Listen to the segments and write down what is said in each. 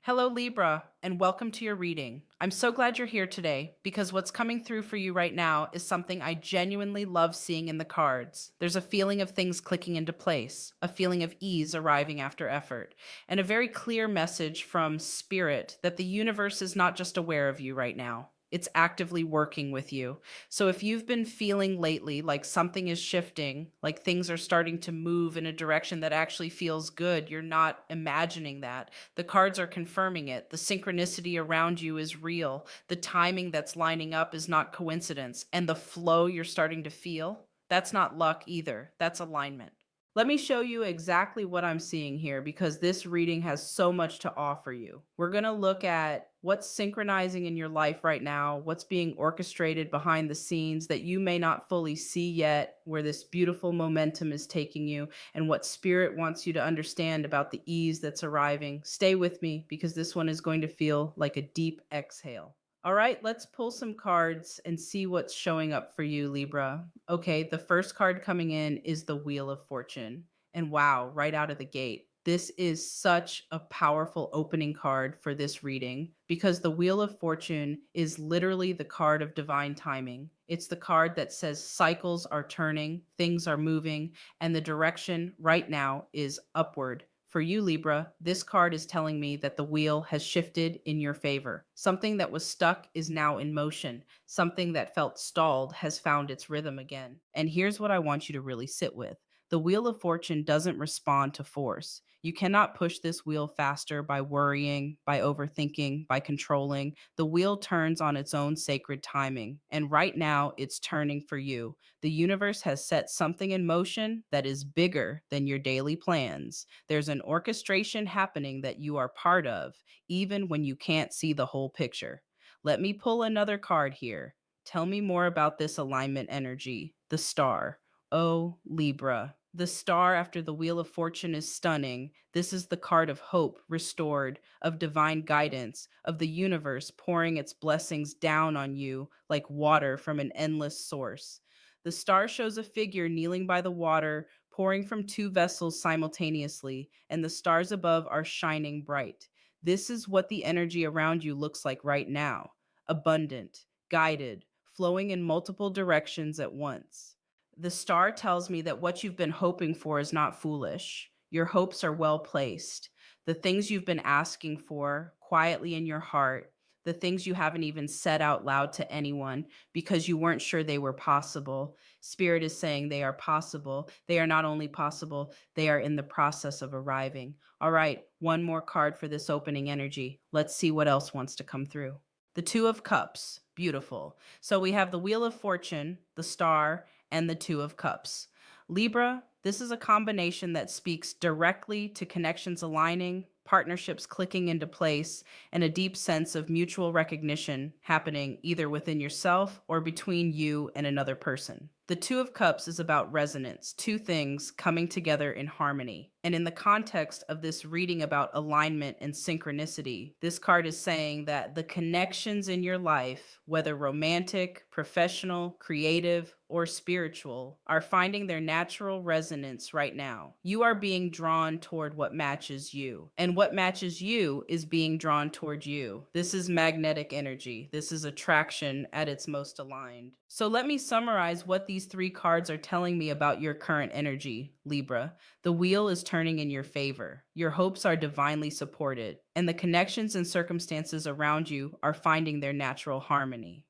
Hello, Libra, and welcome to your reading. I'm so glad you're here today because what's coming through for you right now is something I genuinely love seeing in the cards. There's a feeling of things clicking into place, a feeling of ease arriving after effort, and a very clear message from Spirit that the universe is not just aware of you right now. It's actively working with you. So if you've been feeling lately like something is shifting, like things are starting to move in a direction that actually feels good, you're not imagining that. The cards are confirming it. The synchronicity around you is real. The timing that's lining up is not coincidence. And the flow you're starting to feel, that's not luck either. That's alignment. Let me show you exactly what I'm seeing here because this reading has so much to offer you. We're going to look at what's synchronizing in your life right now, what's being orchestrated behind the scenes that you may not fully see yet, where this beautiful momentum is taking you, and what spirit wants you to understand about the ease that's arriving. Stay with me because this one is going to feel like a deep exhale. All right, let's pull some cards and see what's showing up for you, Libra. Okay, the first card coming in is the Wheel of Fortune. And wow, right out of the gate. This is such a powerful opening card for this reading because the Wheel of Fortune is literally the card of divine timing. It's the card that says cycles are turning, things are moving, and the direction right now is upward. For you, Libra, this card is telling me that the wheel has shifted in your favor. Something that was stuck is now in motion. Something that felt stalled has found its rhythm again. And here's what I want you to really sit with. The wheel of fortune doesn't respond to force. You cannot push this wheel faster by worrying, by overthinking, by controlling. The wheel turns on its own sacred timing. And right now, it's turning for you. The universe has set something in motion that is bigger than your daily plans. There's an orchestration happening that you are part of, even when you can't see the whole picture. Let me pull another card here. Tell me more about this alignment energy, the star. Oh, Libra. The star after the Wheel of Fortune is stunning. This is the card of hope restored, of divine guidance, of the universe pouring its blessings down on you like water from an endless source. The star shows a figure kneeling by the water, pouring from two vessels simultaneously, and the stars above are shining bright. This is what the energy around you looks like right now: abundant, guided, flowing in multiple directions at once. The star tells me that what you've been hoping for is not foolish. Your hopes are well placed. The things you've been asking for quietly in your heart, the things you haven't even said out loud to anyone because you weren't sure they were possible. Spirit is saying they are possible. They are not only possible, they are in the process of arriving. All right, one more card for this opening energy. Let's see what else wants to come through. The Two of Cups. Beautiful. So we have the Wheel of Fortune, the Star, and the Two of Cups. Libra, this is a combination that speaks directly to connections aligning, partnerships clicking into place, and a deep sense of mutual recognition happening either within yourself or between you and another person. The Two of Cups is about resonance, two things coming together in harmony. And in the context of this reading about alignment and synchronicity, this card is saying that the connections in your life, whether romantic, professional, creative, or spiritual, are finding their natural resonance right now. You are being drawn toward what matches you, and what matches you is being drawn toward you. This is magnetic energy. This is attraction at its most aligned. So let me summarize what these three cards are telling me about your current energy, Libra. The wheel is turning in your favor. Your hopes are divinely supported, and the connections and circumstances around you are finding their natural harmony.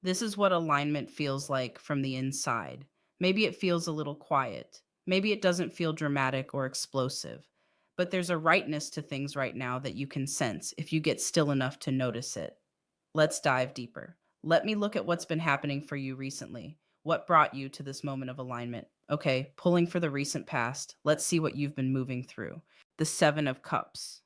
This is what alignment feels like from the inside. Maybe it feels a little quiet. Maybe it doesn't feel dramatic or explosive. But there's a rightness to things right now that you can sense if you get still enough to notice it. Let's dive deeper. Let me look at what's been happening for you recently. What brought you to this moment of alignment? Okay, pulling for the recent past. Let's see what you've been moving through. The Seven of Cups.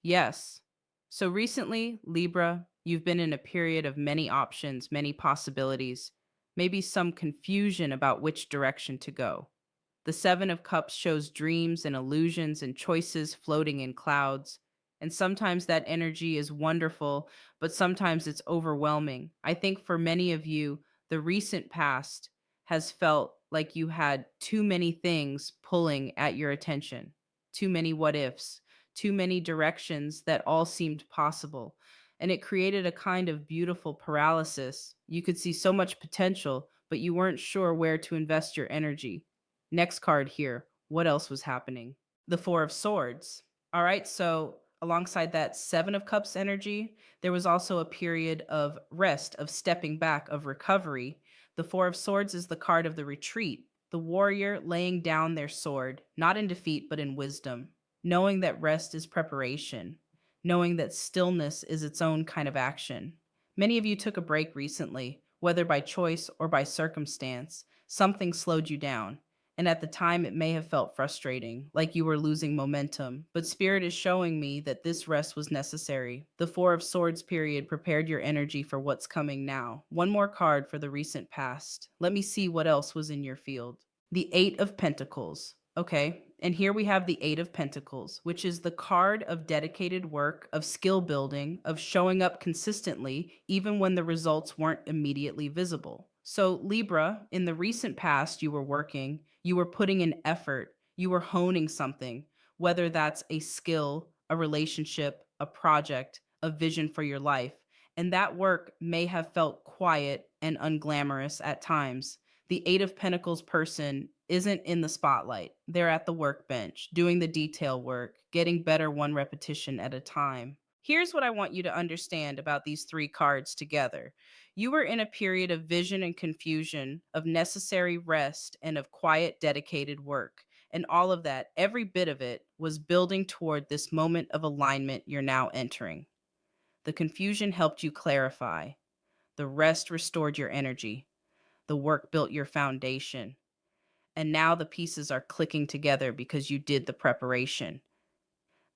Yes. So recently, Libra, you've been in a period of many options, many possibilities, maybe some confusion about which direction to go. The Seven of Cups shows dreams and illusions and choices floating in clouds. And sometimes that energy is wonderful, but sometimes it's overwhelming. I think for many of you, the recent past has felt like you had too many things pulling at your attention, too many what ifs, too many directions that all seemed possible. And it created a kind of beautiful paralysis. You could see so much potential, but you weren't sure where to invest your energy. Next card here. What else was happening? The Four of Swords. All right, so alongside that Seven of Cups energy, there was also a period of rest, of stepping back, of recovery. The Four of Swords is the card of the retreat, the warrior laying down their sword, not in defeat, but in wisdom, knowing that rest is preparation, knowing that stillness is its own kind of action. Many of you took a break recently, whether by choice or by circumstance. Something slowed you down. And at the time, it may have felt frustrating, like you were losing momentum. But Spirit is showing me that this rest was necessary. The Four of Swords period prepared your energy for what's coming now. One more card for the recent past. Let me see what else was in your field. The Eight of Pentacles. Okay, and here we have the Eight of Pentacles, which is the card of dedicated work, of skill building, of showing up consistently, even when the results weren't immediately visible. So, Libra, in the recent past, you were working, you were putting in effort, you were honing something, whether that's a skill, a relationship, a project, a vision for your life. And that work may have felt quiet and unglamorous at times. The Eight of Pentacles person isn't in the spotlight. They're at the workbench, doing the detail work, getting better one repetition at a time. Here's what I want you to understand about these three cards together. You were in a period of vision and confusion, of necessary rest, and of quiet, dedicated work. And all of that, every bit of it, was building toward this moment of alignment you're now entering. The confusion helped you clarify. The rest restored your energy. The work built your foundation. And now the pieces are clicking together because you did the preparation.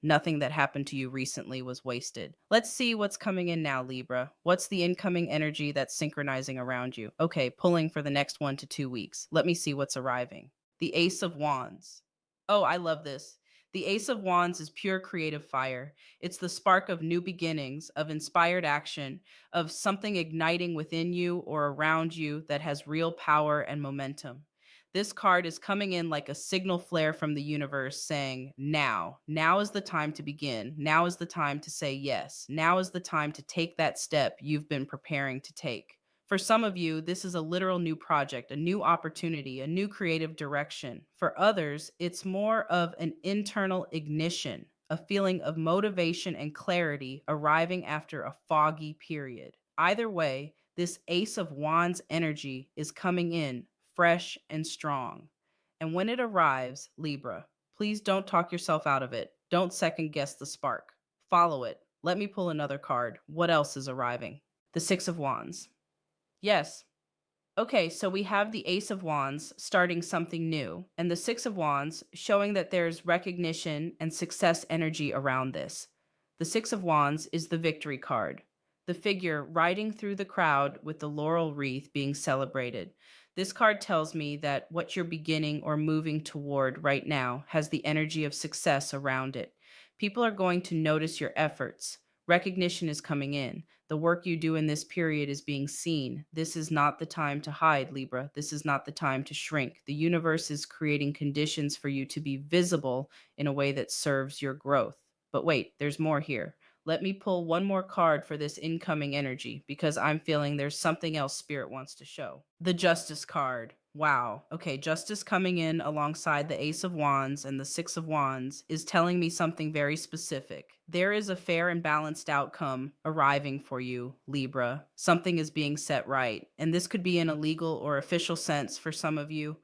Nothing that happened to you recently was wasted. Let's see what's coming in now, Libra. What's the incoming energy that's synchronizing around you? Okay, pulling for the next 1 to 2 weeks. Let me see what's arriving. The Ace of Wands. Oh, I love this. The Ace of Wands is pure creative fire. It's the spark of new beginnings, of inspired action, of something igniting within you or around you that has real power and momentum. This card is coming in like a signal flare from the universe saying, now is the time to begin. Now is the time to say yes. Now is the time to take that step you've been preparing to take. For some of you, this is a literal new project, a new opportunity, a new creative direction. For others, it's more of an internal ignition, a feeling of motivation and clarity arriving after a foggy period. Either way, this Ace of Wands energy is coming in fresh and strong. And when it arrives, Libra, please don't talk yourself out of it. Don't second guess the spark. Follow it. Let me pull another card. What else is arriving? The Six of Wands. Yes. Okay, so we have the Ace of Wands starting something new, and the Six of Wands showing that there's recognition and success energy around this. The Six of Wands is the victory card, the figure riding through the crowd with the laurel wreath being celebrated. This card tells me that what you're beginning or moving toward right now has the energy of success around it. People are going to notice your efforts. Recognition is coming in. The work you do in this period is being seen. This is not the time to hide, Libra. This is not the time to shrink. The universe is creating conditions for you to be visible in a way that serves your growth. But wait, there's more here. Let me pull one more card for this incoming energy because I'm feeling there's something else Spirit wants to show. The Justice card. Wow. Okay, Justice coming in alongside the Ace of Wands and the Six of Wands is telling me something very specific. There is a fair and balanced outcome arriving for you, Libra. Something is being set right. And this could be in a legal or official sense for some of you,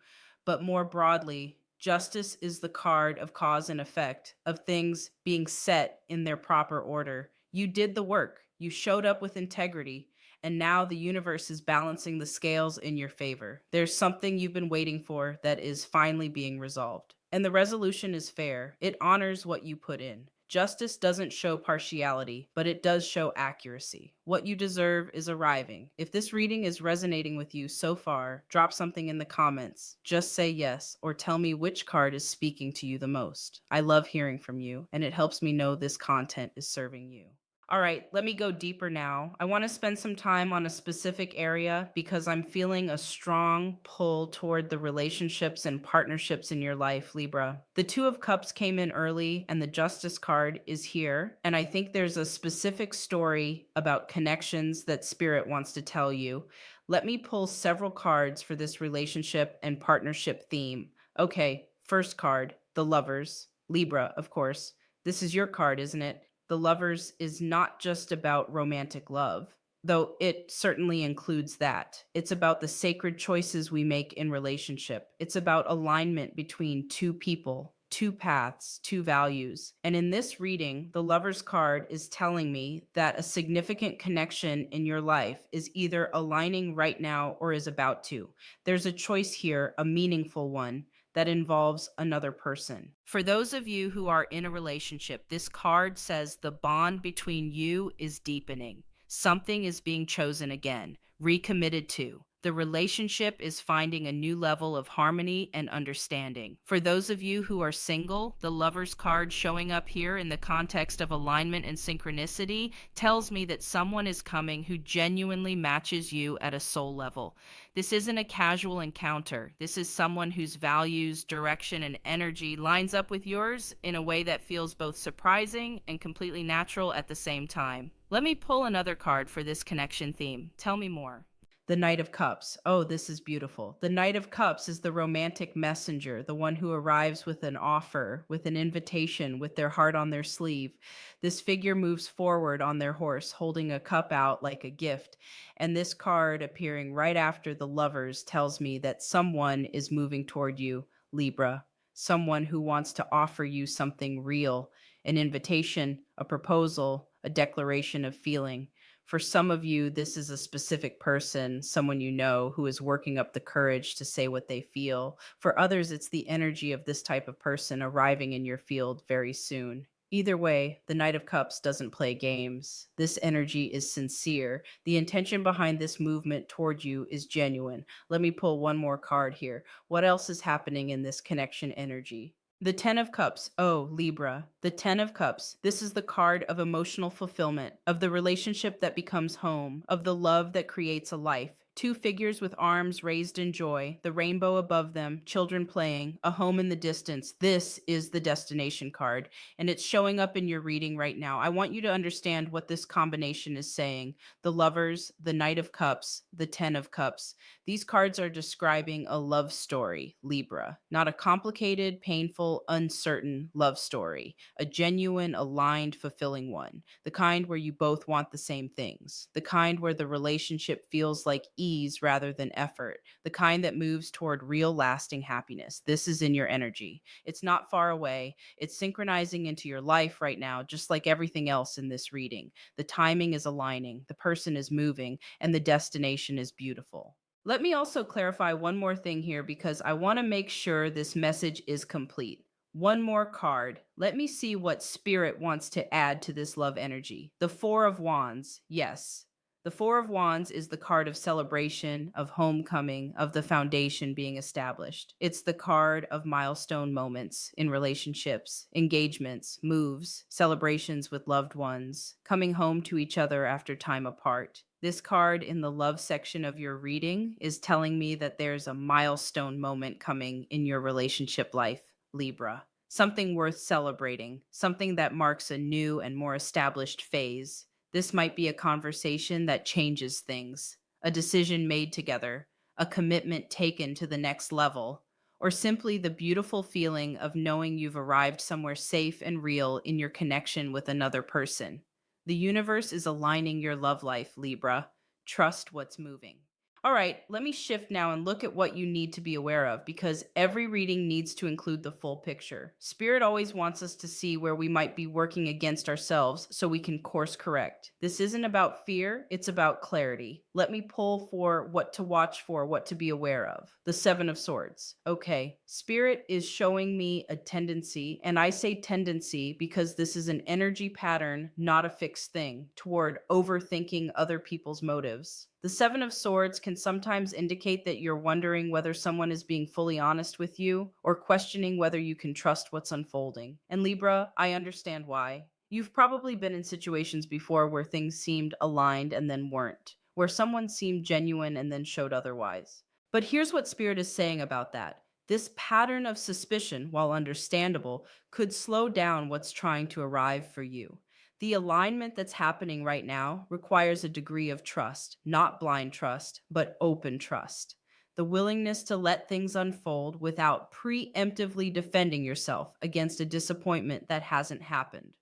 but more broadly, justice is the card of cause and effect, of things being set in their proper order. You did the work, you showed up with integrity, and now the universe is balancing the scales in your favor. There's something you've been waiting for that is finally being resolved. And the resolution is fair. It honors what you put in. Justice doesn't show partiality, but it does show accuracy. What you deserve is arriving. If this reading is resonating with you so far, drop something in the comments. Just say yes, or tell me which card is speaking to you the most. I love hearing from you, and it helps me know this content is serving you. All right, let me go deeper now. I want to spend some time on a specific area because I'm feeling a strong pull toward the relationships and partnerships in your life, Libra. The Two of Cups came in early and the Justice card is here. And I think there's a specific story about connections that Spirit wants to tell you. Let me pull several cards for this relationship and partnership theme. Okay, first card, the Lovers, Libra, of course. This is your card, isn't it? The Lovers is not just about romantic love, though it certainly includes that. It's about the sacred choices we make in relationship. It's about alignment between two people, two paths, two values. And in this reading, the Lovers card is telling me that a significant connection in your life is either aligning right now or is about to. There's a choice here, a meaningful one that involves another person. For those of you who are in a relationship, this card says the bond between you is deepening. Something is being chosen again, recommitted to. The relationship is finding a new level of harmony and understanding. For those of you who are single, the Lover's card showing up here in the context of alignment and synchronicity tells me that someone is coming who genuinely matches you at a soul level. This isn't a casual encounter. This is someone whose values, direction, and energy lines up with yours in a way that feels both surprising and completely natural at the same time. Let me pull another card for this connection theme. Tell me more. The Knight of Cups. Oh, this is beautiful. The Knight of Cups is the romantic messenger, the one who arrives with an offer, with an invitation, with their heart on their sleeve. This figure moves forward on their horse, holding a cup out like a gift. And this card appearing right after the Lovers tells me that someone is moving toward you, Libra. Someone who wants to offer you something real, an invitation, a proposal, a declaration of feeling. For some of you, this is a specific person, someone you know, who is working up the courage to say what they feel. For others, it's the energy of this type of person arriving in your field very soon. Either way, the Knight of Cups doesn't play games. This energy is sincere. The intention behind this movement toward you is genuine. Let me pull one more card here. What else is happening in this connection energy? The Ten of Cups. Oh, Libra. The Ten of Cups. This is the card of emotional fulfillment, of the relationship that becomes home, of the love that creates a life. Two figures with arms raised in joy, the rainbow above them, children playing, a home in the distance. This is the destination card, and it's showing up in your reading right now. I want you to understand what this combination is saying. The Lovers, the Knight of Cups, the Ten of Cups. These cards are describing a love story, Libra, not a complicated, painful, uncertain love story, a genuine, aligned, fulfilling one, the kind where you both want the same things, the kind where the relationship feels like ease rather than effort, the kind that moves toward real, lasting happiness. This is in your energy. It's not far away. It's synchronizing into your life right now, just like everything else in this reading. The timing is aligning, the person is moving, and the destination is beautiful. Let me also clarify one more thing here because I want to make sure this message is complete. One more card. Let me see what Spirit wants to add to this love energy. The Four of Wands. Yes. The Four of Wands is the card of celebration, of homecoming, of the foundation being established. It's the card of milestone moments in relationships, engagements, moves, celebrations with loved ones, coming home to each other after time apart. This card in the love section of your reading is telling me that there's a milestone moment coming in your relationship life, Libra. Something worth celebrating, something that marks a new and more established phase. This might be a conversation that changes things, a decision made together, a commitment taken to the next level, or simply the beautiful feeling of knowing you've arrived somewhere safe and real in your connection with another person. The universe is aligning your love life, Libra. Trust what's moving. All right, let me shift now and look at what you need to be aware of because every reading needs to include the full picture. Spirit always wants us to see where we might be working against ourselves so we can course correct. This isn't about fear, it's about clarity. Let me pull for what to watch for, what to be aware of. The Seven of Swords. Okay, Spirit is showing me a tendency, and I say tendency because this is an energy pattern, not a fixed thing, toward overthinking other people's motives. The Seven of Swords can sometimes indicate that you're wondering whether someone is being fully honest with you or questioning whether you can trust what's unfolding. And Libra, I understand why. You've probably been in situations before where things seemed aligned and then weren't, where someone seemed genuine and then showed otherwise. But here's what Spirit is saying about that. This pattern of suspicion, while understandable, could slow down what's trying to arrive for you. The alignment that's happening right now requires a degree of trust, not blind trust, but open trust. The willingness to let things unfold without preemptively defending yourself against a disappointment that hasn't happened.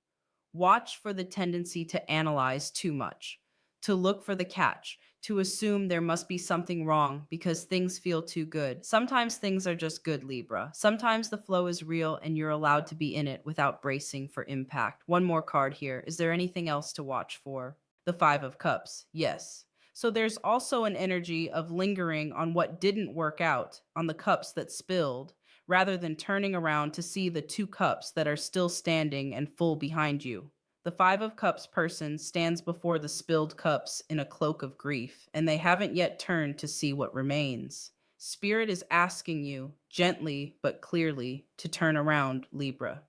Watch for the tendency to analyze too much, to look for the catch, to assume there must be something wrong because things feel too good. Sometimes things are just good, Libra. Sometimes the flow is real and you're allowed to be in it without bracing for impact. One more card here. Is there anything else to watch for? The Five of Cups. Yes. So there's also an energy of lingering on what didn't work out, on the cups that spilled, rather than turning around to see the two cups that are still standing and full behind you. The Five of Cups person stands before the spilled cups in a cloak of grief, and they haven't yet turned to see what remains. Spirit is asking you, gently but clearly, to turn around, Libra,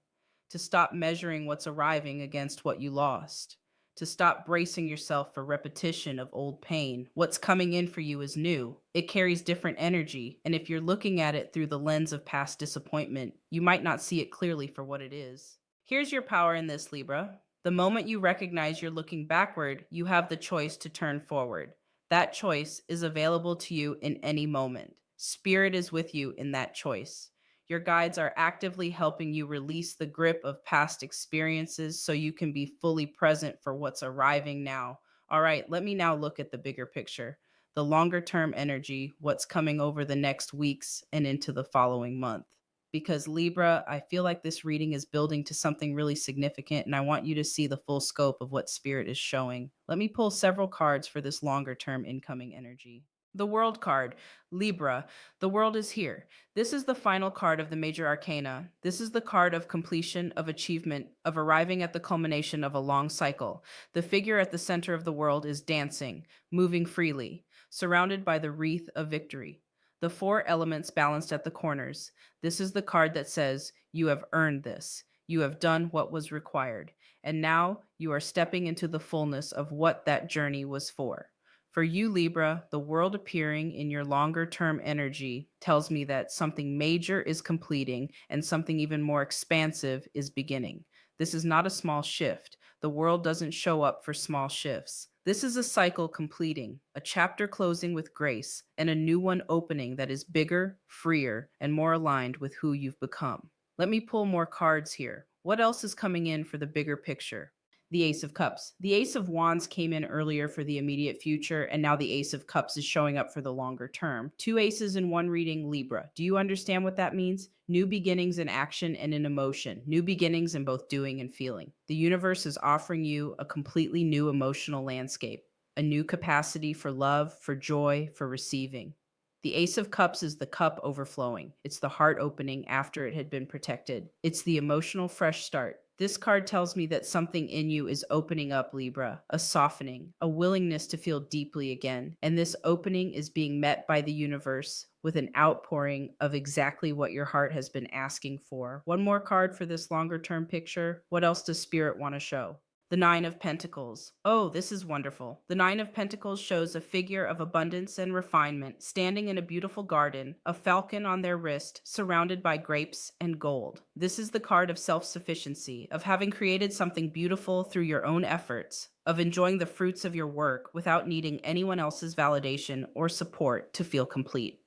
to stop measuring what's arriving against what you lost, to stop bracing yourself for repetition of old pain. What's coming in for you is new. It carries different energy, and if you're looking at it through the lens of past disappointment, you might not see it clearly for what it is. Here's your power in this, Libra. The moment you recognize you're looking backward, you have the choice to turn forward. That choice is available to you in any moment. Spirit is with you in that choice. Your guides are actively helping you release the grip of past experiences so you can be fully present for what's arriving now. All right, let me now look at the bigger picture, the longer term energy, what's coming over the next weeks and into the following month. Because Libra, I feel like this reading is building to something really significant, and I want you to see the full scope of what Spirit is showing. Let me pull several cards for this longer term incoming energy. The World card, Libra, the world is here. This is the final card of the major arcana. This is the card of completion, of achievement, of arriving at the culmination of a long cycle. The figure at the center of the world is dancing, moving freely, surrounded by the wreath of victory. The four elements balanced at the corners. This is the card that says, you have earned this. You have done what was required. And now you are stepping into the fullness of what that journey was for. For you, Libra, the world appearing in your longer term energy tells me that something major is completing and something even more expansive is beginning. This is not a small shift. The world doesn't show up for small shifts. This is a cycle completing, a chapter closing with grace, and a new one opening that is bigger, freer, and more aligned with who you've become. Let me pull more cards here. What else is coming in for the bigger picture? The Ace of Cups. The Ace of Wands came in earlier for the immediate future, and now the Ace of Cups is showing up for the longer term. Two aces in one reading, Libra. Do you understand what that means? New beginnings in action and in emotion. New beginnings in both doing and feeling. The universe is offering you a completely new emotional landscape, a new capacity for love, for joy, for receiving. The Ace of Cups is the cup overflowing. It's the heart opening after it had been protected. It's the emotional fresh start. This card tells me that something in you is opening up, Libra, a softening, a willingness to feel deeply again. And this opening is being met by the universe with an outpouring of exactly what your heart has been asking for. One more card for this longer term picture. What else does Spirit want to show? The Nine of Pentacles. Oh, this is wonderful. The Nine of Pentacles shows a figure of abundance and refinement standing in a beautiful garden, a falcon on their wrist, surrounded by grapes and gold. This is the card of self-sufficiency, of having created something beautiful through your own efforts, of enjoying the fruits of your work without needing anyone else's validation or support to feel complete.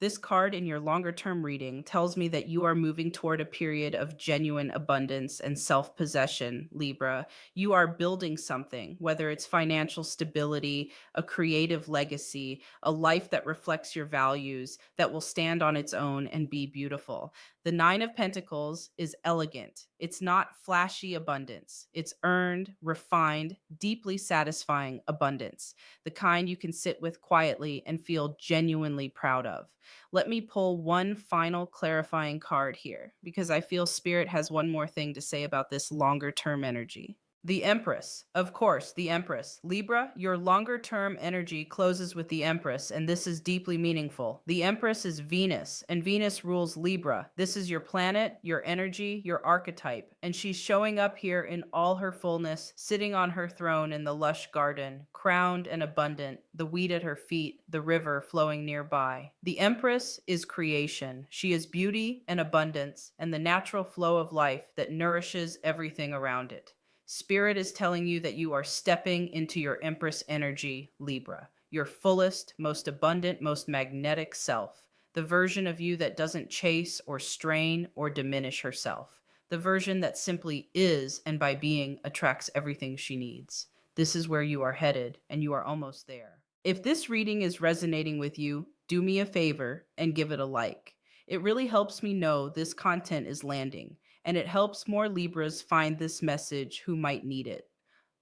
This card in your longer term reading tells me that you are moving toward a period of genuine abundance and self possession, Libra. You are building something, whether it's financial stability, a creative legacy, a life that reflects your values, that will stand on its own and be beautiful. The Nine of Pentacles is elegant. It's not flashy abundance. It's earned, refined, deeply satisfying abundance, the kind you can sit with quietly and feel genuinely proud of. Let me pull one final clarifying card here because I feel Spirit has one more thing to say about this longer term energy. The Empress. Of course, the Empress. Libra, your longer term energy closes with the Empress, and this is deeply meaningful. The Empress is Venus, and Venus rules Libra. This is your planet, your energy, your archetype, and she's showing up here in all her fullness, sitting on her throne in the lush garden, crowned and abundant, the wheat at her feet, the river flowing nearby. The Empress is creation. She is beauty and abundance, and the natural flow of life that nourishes everything around it. Spirit is telling you that you are stepping into your Empress energy, Libra, your fullest, most abundant, most magnetic self, the version of you that doesn't chase or strain or diminish herself, the version that simply is and by being attracts everything she needs. This is where you are headed, and you are almost there. If this reading is resonating with you, do me a favor and give it a like. It really helps me know this content is landing, and it helps more Libras find this message who might need it.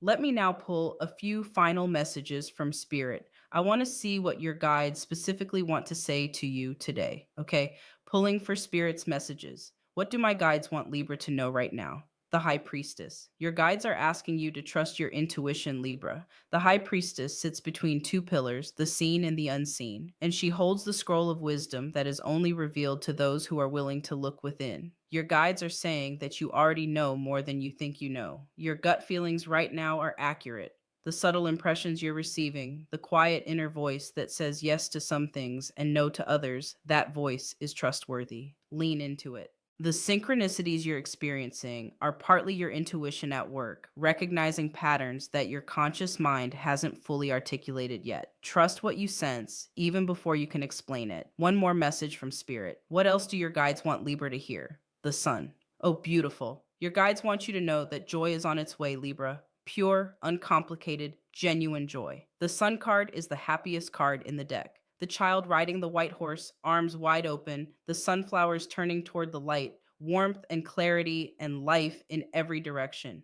Let me now pull a few final messages from Spirit. I want to see what your guides specifically want to say to you today. Okay, pulling for Spirit's messages. What do my guides want Libra to know right now? The High Priestess. Your guides are asking you to trust your intuition, Libra. The High Priestess sits between two pillars, the seen and the unseen, and she holds the scroll of wisdom that is only revealed to those who are willing to look within. Your guides are saying that you already know more than you think you know. Your gut feelings right now are accurate. The subtle impressions you're receiving, the quiet inner voice that says yes to some things and no to others, that voice is trustworthy. Lean into it. The synchronicities you're experiencing are partly your intuition at work, recognizing patterns that your conscious mind hasn't fully articulated yet. Trust what you sense, even before you can explain it. One more message from Spirit. What else do your guides want Libra to hear? The Sun. Oh, beautiful. Your guides want you to know that joy is on its way, Libra. Pure, uncomplicated, genuine joy. The Sun card is the happiest card in the deck. The child riding the white horse, arms wide open, the sunflowers turning toward the light, warmth and clarity and life in every direction.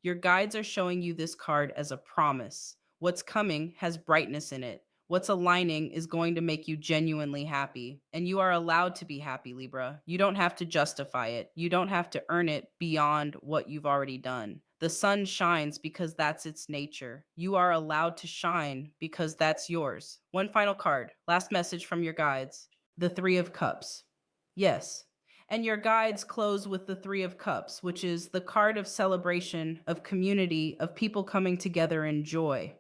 Your guides are showing you this card as a promise. What's coming has brightness in it. What's aligning is going to make you genuinely happy. And you are allowed to be happy, Libra. You don't have to justify it. You don't have to earn it beyond what you've already done. The sun shines because that's its nature. You are allowed to shine because that's yours. One final card. Last message from your guides. The Three of Cups. Yes. And your guides close with the Three of Cups, which is the card of celebration, of community, of people coming together in joy.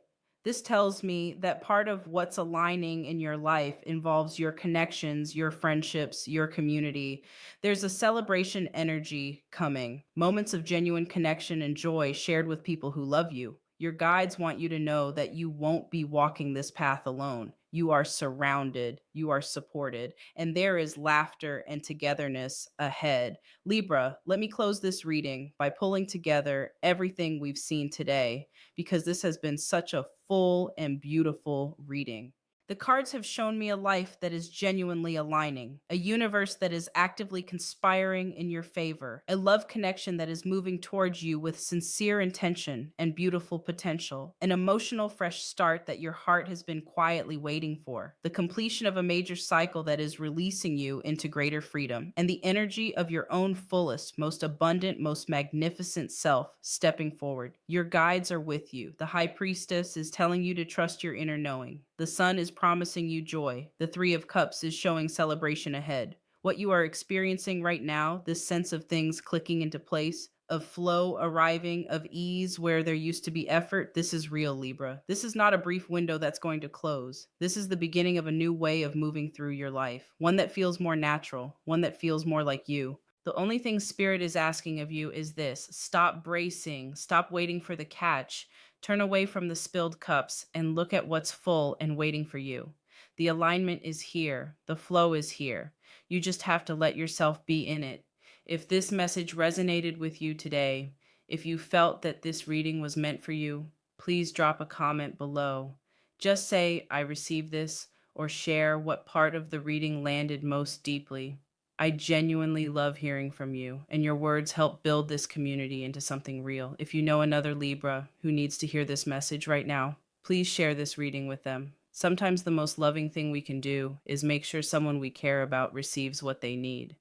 This tells me that part of what's aligning in your life involves your connections, your friendships, your community. There's a celebration energy coming, moments of genuine connection and joy shared with people who love you. Your guides want you to know that you won't be walking this path alone. You are surrounded, you are supported, and there is laughter and togetherness ahead. Libra, let me close this reading by pulling together everything we've seen today, because this has been such a full and beautiful reading. The cards have shown me a life that is genuinely aligning, a universe that is actively conspiring in your favor, a love connection that is moving towards you with sincere intention and beautiful potential, an emotional fresh start that your heart has been quietly waiting for, the completion of a major cycle that is releasing you into greater freedom, and the energy of your own fullest, most abundant, most magnificent self stepping forward. Your guides are with you. The High Priestess is telling you to trust your inner knowing. The Sun is promising you joy. The Three of Cups is showing celebration ahead. What you are experiencing right now, this sense of things clicking into place, of flow arriving, of ease where there used to be effort, this is real, Libra. This is not a brief window that's going to close. This is the beginning of a new way of moving through your life, one that feels more natural, one that feels more like you. The only thing Spirit is asking of you is this: stop bracing, stop waiting for the catch. Turn away from the spilled cups and look at what's full and waiting for you. The alignment is here. The flow is here. You just have to let yourself be in it. If this message resonated with you today, if you felt that this reading was meant for you, please drop a comment below. Just say, "I received this," or share what part of the reading landed most deeply. I genuinely love hearing from you, and your words help build this community into something real. If you know another Libra who needs to hear this message right now, please share this reading with them. Sometimes the most loving thing we can do is make sure someone we care about receives what they need.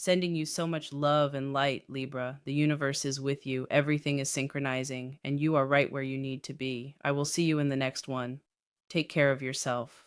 Sending you so much love and light, Libra. The universe is with you. Everything is synchronizing, and you are right where you need to be. I will see you in the next one. Take care of yourself.